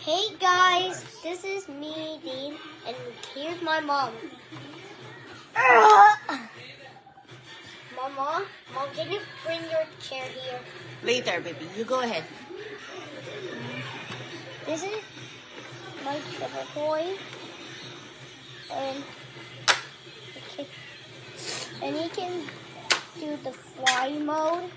Hey guys, this is me, Dean, and here's my mom. Mom, can you bring your chair here? Later, baby. You go ahead. This is my favorite toy, and he can do the fly mode.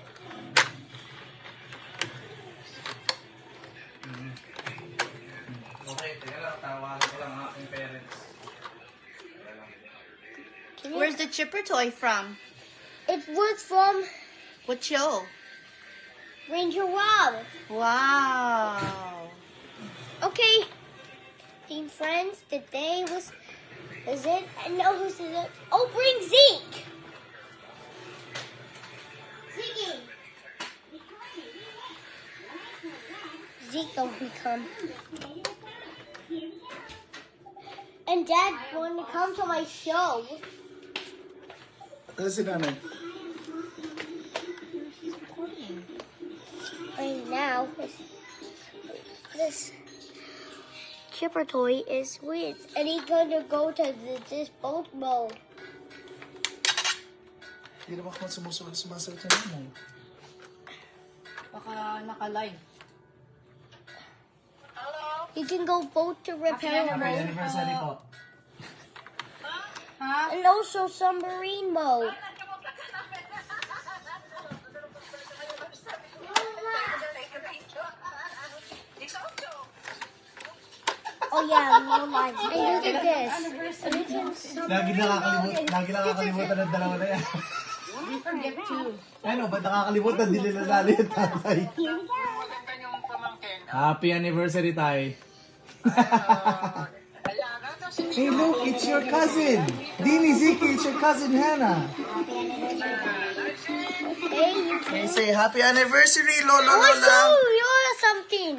Okay, teka lang. Tawagan ko lang ang aking parents. Where's the chipper toy from? It was from What show? Ranger Rob. Wow. Okay, team friends, today is it? I know who's it. Oh, bring Zeke. Zeke don't become. And Dad wanted to come to my show. Ano si nanay? Right now, this chipper toy is with, and he's gonna go to this boat mode. Hindi naman ako sumasalit na mo. Baka naka-live. You can go boat to repair Happy mode, anniversary po. and also submarine mode. Oh yeah, no lines. And look at this. And you can Lagi nakakalimutan ng dalawa na yan. We forget to. Ano, ba't nakakalimutan? Di nila lalo yung tatay. Happy anniversary, tay. Hey, look, it's your cousin. Dini, Zeke, it's your cousin, Hannah. hey, you Hey, say happy anniversary, Lolo, I Lola. show you something.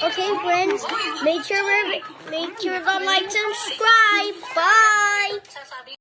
Okay, friends, make sure to like, subscribe. Bye.